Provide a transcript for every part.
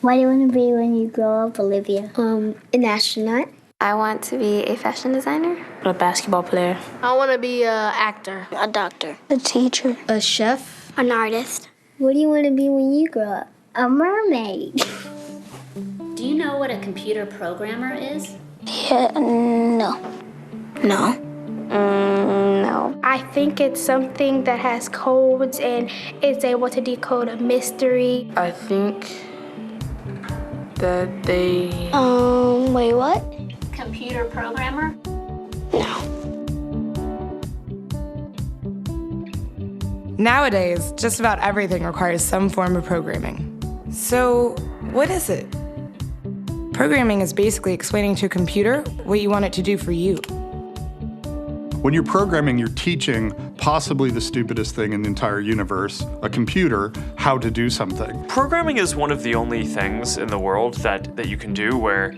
What do you want to be when you grow up, Olivia? An astronaut. I want to be a fashion designer. A basketball player. I want to be an actor. A doctor. A teacher. A chef. An artist. What do you want to be when you grow up? A mermaid. Do you know what a computer programmer is? Yeah, no. No. No. I think it's something that has codes and is able to decode a mystery. I think that they... Wait, what? Computer programmer? No. Nowadays, just about everything requires some form of programming. So, what is it? Programming is basically explaining to a computer what you want it to do for you. When you're programming, you're teaching possibly the stupidest thing in the entire universe, a computer, how to do something. Programming is one of the only things in the world that you can do where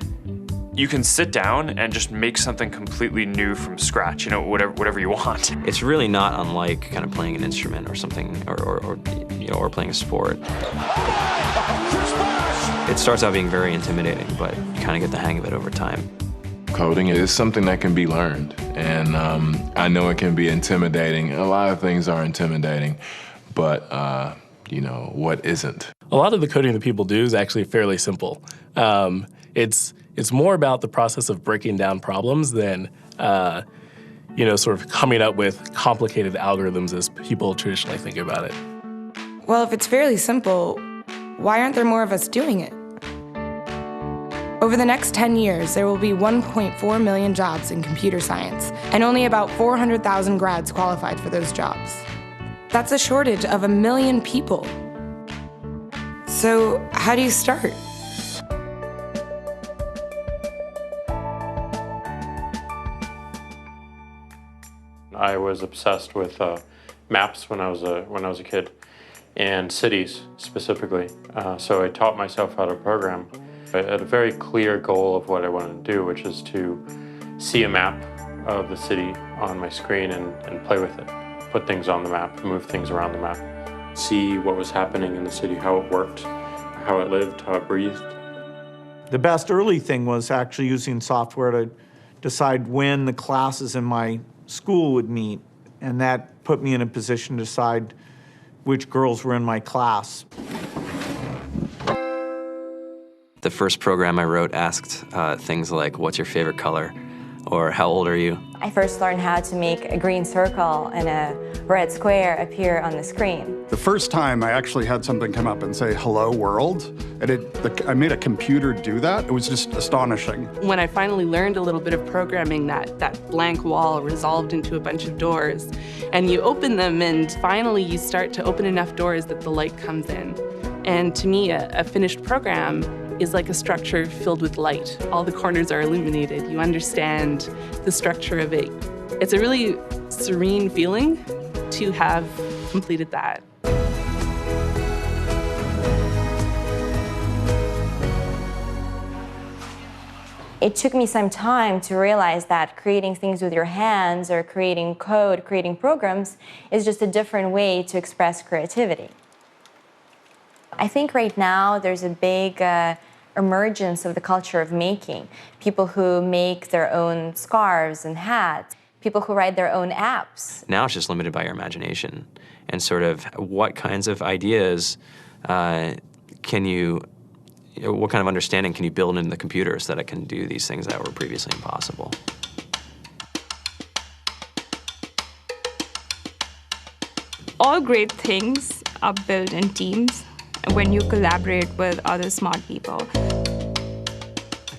you can sit down and just make something completely new from scratch, you know, whatever you want. It's really not unlike kind of playing an instrument or something, or playing a sport. It starts out being very intimidating, but you kind of get the hang of it over time. Coding is something that can be learned, and I know it can be intimidating. A lot of things are intimidating, but you know, what isn't? A lot of the coding that people do is actually fairly simple. It's more about the process of breaking down problems than, you know, sort of coming up with complicated algorithms as people traditionally think about it. Well, if it's fairly simple, why aren't there more of us doing it? Over the next 10 years, there will be 1.4 million jobs in computer science, and only about 400,000 grads qualified for those jobs. That's a shortage of 1 million people. So, how do you start? I was obsessed with maps when I was a kid, and cities specifically. So I taught myself how to program. I had a very clear goal of what I wanted to do, which is to see a map of the city on my screen and play with it. Put things on the map, move things around the map. See what was happening in the city, how it worked, how it lived, how it breathed. The best early thing was actually using software to decide when the classes in my school would meet, and that put me in a position to decide which girls were in my class. The first program I wrote asked things like, what's your favorite color? Or how old are you? I first learned how to make a green circle and a red square appear on the screen. The first time I actually had something come up and say, hello world, and I made a computer do that. It was just astonishing. When I finally learned a little bit of programming, that blank wall resolved into a bunch of doors. And you open them, and finally you start to open enough doors that the light comes in. And to me, a finished program is like a structure filled with light. All the corners are illuminated. You understand the structure of it. It's a really serene feeling to have completed that. It took me some time to realize that creating things with your hands or creating code, creating programs, is just a different way to express creativity. I think right now there's a big emergence of the culture of making. People who make their own scarves and hats, people who write their own apps. Now it's just limited by your imagination and sort of what kinds of ideas what kind of understanding can you build into the computer so that it can do these things that were previously impossible. All great things are built in teams when you collaborate with other smart people.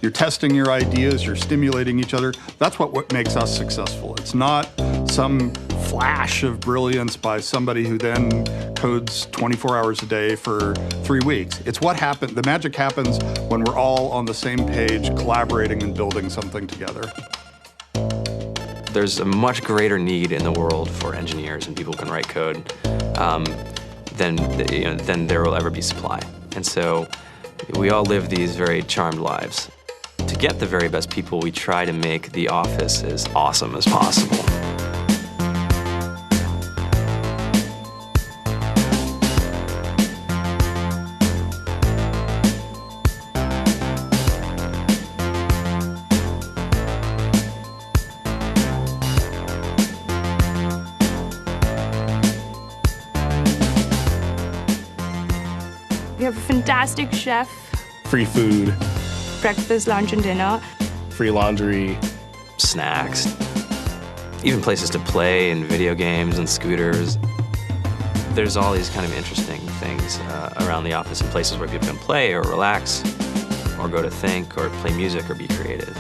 You're testing your ideas, you're stimulating each other. That's what makes us successful. It's not some flash of brilliance by somebody who then codes 24 hours a day for 3 weeks. It's what happened. The magic happens when we're all on the same page, collaborating and building something together. There's a much greater need in the world for engineers and people who can write code than there will ever be supply. And so we all live these very charmed lives. To get the very best people, we try to make the office as awesome as possible. We have a fantastic chef, Free food, breakfast, lunch, and dinner. free laundry, snacks, even places to play and video games and scooters. There's all these kind of interesting things around the office and places where people can play or relax or go to think or play music or be creative.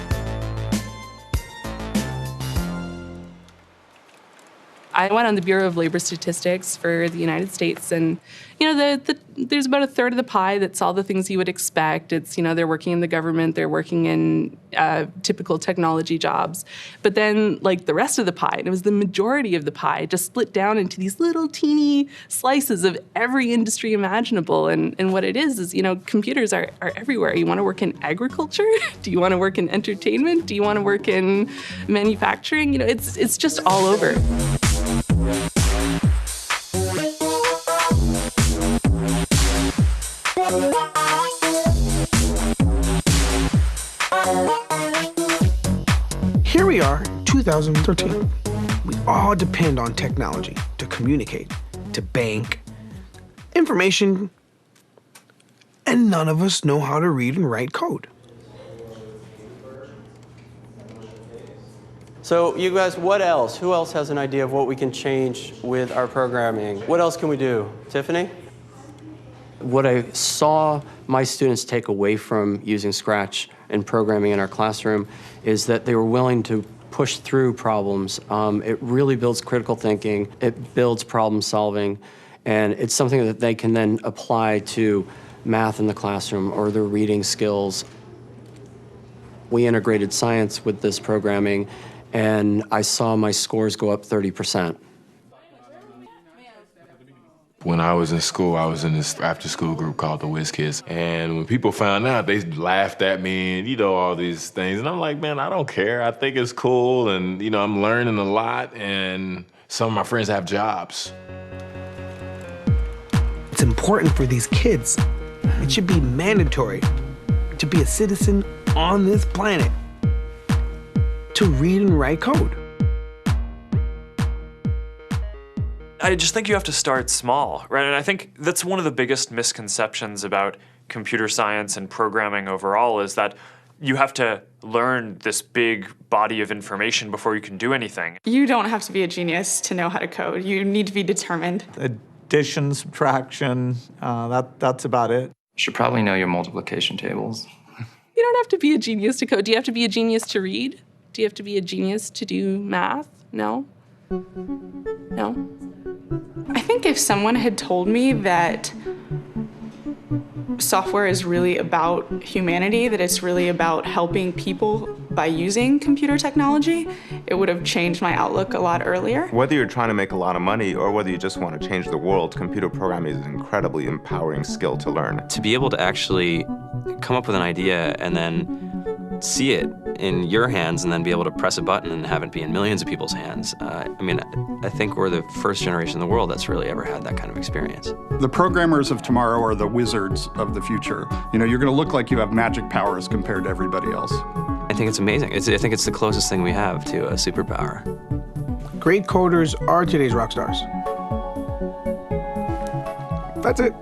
I went on the Bureau of Labor Statistics for the United States, and there's about a third of the pie that's all the things you would expect. It's, they're working in the government, they're working in typical technology jobs. But then, like, the rest of the pie, and it was the majority of the pie, just split down into these little teeny slices of every industry imaginable. And what it is, computers are everywhere. You want to work in agriculture? Do you want to work in entertainment? Do you want to work in manufacturing? It's just all over. Here we are, 2013. We all depend on technology to communicate, to bank, information, and none of us know how to read and write code. So you guys, what else? Who else has an idea of what we can change with our programming? What else can we do? Tiffany? What I saw my students take away from using Scratch and programming in our classroom is that they were willing to push through problems. It really builds critical thinking, it builds problem solving, and it's something that they can then apply to math in the classroom or their reading skills. We integrated science with this programming, and I saw my scores go up 30%. When I was in school, I was in this after-school group called the Whiz Kids. And when people found out, they laughed at me and, all these things. And I'm like, man, I don't care. I think it's cool. And, I'm learning a lot. And some of my friends have jobs. It's important for these kids. It should be mandatory to be a citizen on this planet, to read and write code. I just think you have to start small, right? And I think that's one of the biggest misconceptions about computer science and programming overall is that you have to learn this big body of information before you can do anything. You don't have to be a genius to know how to code. You need to be determined. Addition, subtraction, that's about it. You should probably know your multiplication tables. You don't have to be a genius to code. Do you have to be a genius to read? Do you have to be a genius to do math? No? No? I think if someone had told me that software is really about humanity, that it's really about helping people by using computer technology, it would have changed my outlook a lot earlier. Whether you're trying to make a lot of money or whether you just want to change the world, computer programming is an incredibly empowering skill to learn. To be able to actually come up with an idea and then see it in your hands and then be able to press a button and have it be in millions of people's hands. I think we're the first generation in the world that's really ever had that kind of experience. The programmers of tomorrow are the wizards of the future. You're going to look like you have magic powers compared to everybody else. I think it's amazing. I think it's the closest thing we have to a superpower. Great coders are today's rock stars. That's it.